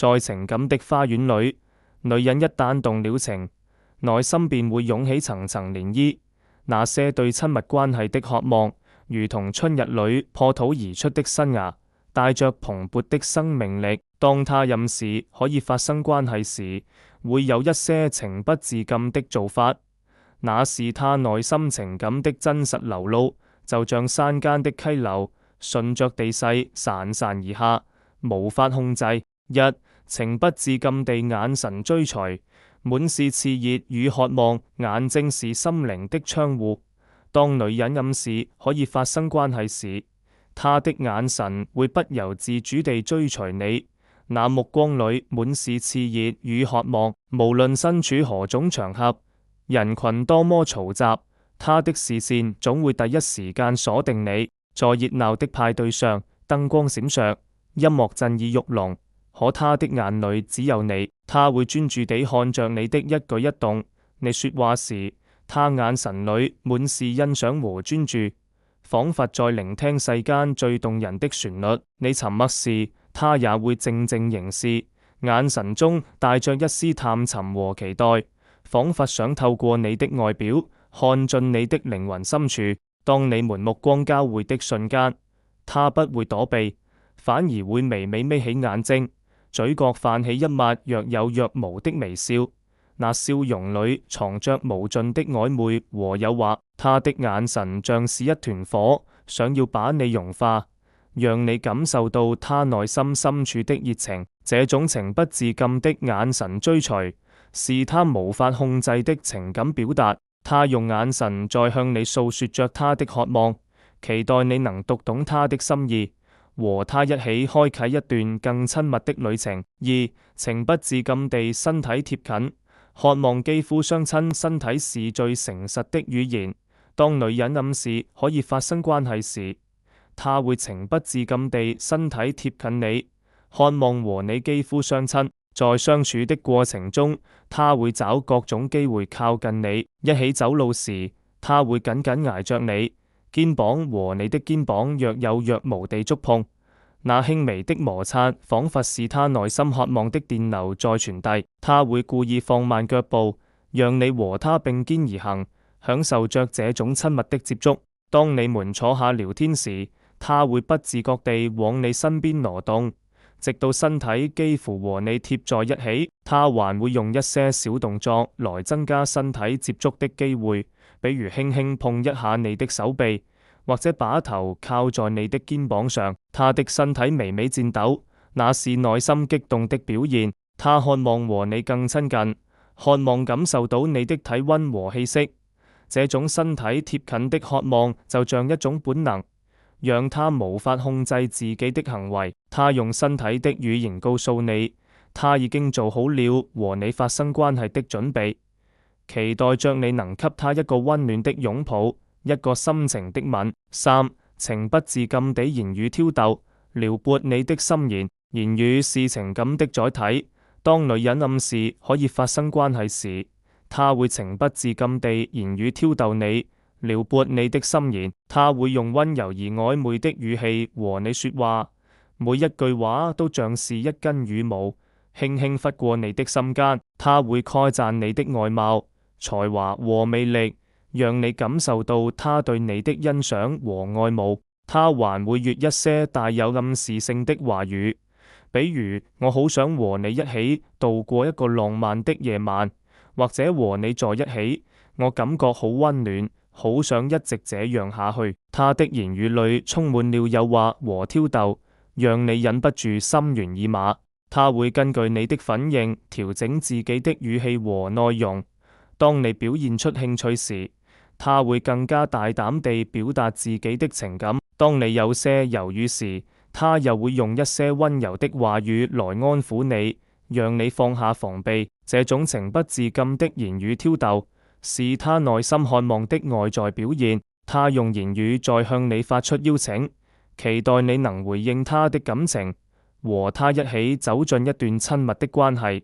在情感的花園裏，女人一旦動了情，內心便會湧起層層漣漪。那些對親密關係的渴望，如同春日裏破土而出的新芽，帶着蓬勃的生命力。當他任時可以發生關係時，會有一些情不自禁的做法，那是他內心情感的真實流露，就像山間的溪流，順着地勢潺潺而下，無法控制。一、情不自禁地眼神追隨，滿是熾熱與渴望，眼睛是心靈的窗戶。當女人暗示可以發生關係時，她的眼神會不由自主地追隨你，那目光裏滿是熾熱與渴望。無論身處何種場合，人群多麼嘈雜，她的視線總會第一時間鎖定你。在熱鬧的派對上，燈光閃爍，音樂震耳欲聾，可她的眼裏只有你。她會專注地看着你的一舉一動。你說話時，她眼神裏滿是欣賞和專注，仿佛在聆聽世間最動人的旋律。你沉默時，她也會靜靜凝視，眼神中帶着一絲探尋和期待，仿佛想透過你的外表看進你的靈魂深處。當你們目光交匯的瞬間，她不會躲避，反而會微微眯起眼睛，嘴角泛起一抹若有若無的微笑。那笑容裏藏着無盡的曖昧和誘惑。她的眼神像是一團火，想要把你融化，讓你感受到她內心深處的熱情。這種情不自禁的眼神追隨，是她無法控制的情感表達。她用眼神在向你訴說着她的渴望，期待你能讀懂她的心意，和她一起開啟一段更親密的旅程。二、情不自禁地身體貼近，渴望肌膚相親。身體是最誠實的語言。當女人暗示可以發生關係時，她會情不自禁地身體貼近你，渴望和你肌膚相親。在相處的過程中，她會找各種機會靠近你。一起走路時，她會緊緊挨着你，肩膀和你的肩膀若有若無地觸碰。那輕微的摩擦，仿佛是她內心渴望的電流在傳遞。她會故意放慢腳步，讓你和她並肩而行，享受着這種親密的接觸。當你們坐下聊天時，她會不自覺地往你身邊挪動，直到身體幾乎和你貼在一起。她還會用一些小動作來增加身體接觸的機會，比如輕輕碰一下你的手臂，或者把頭靠在你的肩膀上。她的身體微微顫抖，那是內心激動的表現。她渴望和你更親近，渴望感受到你的體溫和氣息。這種身體貼近的渴望就像一種本能，讓她無法控制自己的行為。她用身體的語言告訴你，她已經做好了和你發生關係的準備，期待着你能給她一個溫暖的擁抱，一個深情的吻。三、情不自禁地言語挑逗，撩撥你的心弦。言語是情感的載體。當女人暗示可以發生關係時，她會情不自禁地言語挑逗你，撩撥你的心弦。她會用溫柔而曖昧的語氣和你說話，每一句話都像是一根羽毛，輕輕拂過你的心間。她會誇讚你的外貌、才華和魅力，讓你感受到她對你的欣賞和愛慕。她還會說一些帶有暗示性的話語，比如我好想和你一起度過一個浪漫的夜晚，或者和你在一起，我感覺好溫暖，好想一直這樣下去。她的言語裏充滿了誘惑和挑逗，讓你忍不住心猿意馬。她會根據你的反應調整自己的語氣和內容。當你表現出興趣時，她會更加大膽地表達自己的情感。當你有些猶豫時，她又會用一些溫柔的話語來安撫你，讓你放下防備。這種情不自禁的言語挑逗，是她內心渴望的外在表現。她用言語在向你發出邀請，期待你能回應她的感情，和她一起走進一段親密的關係。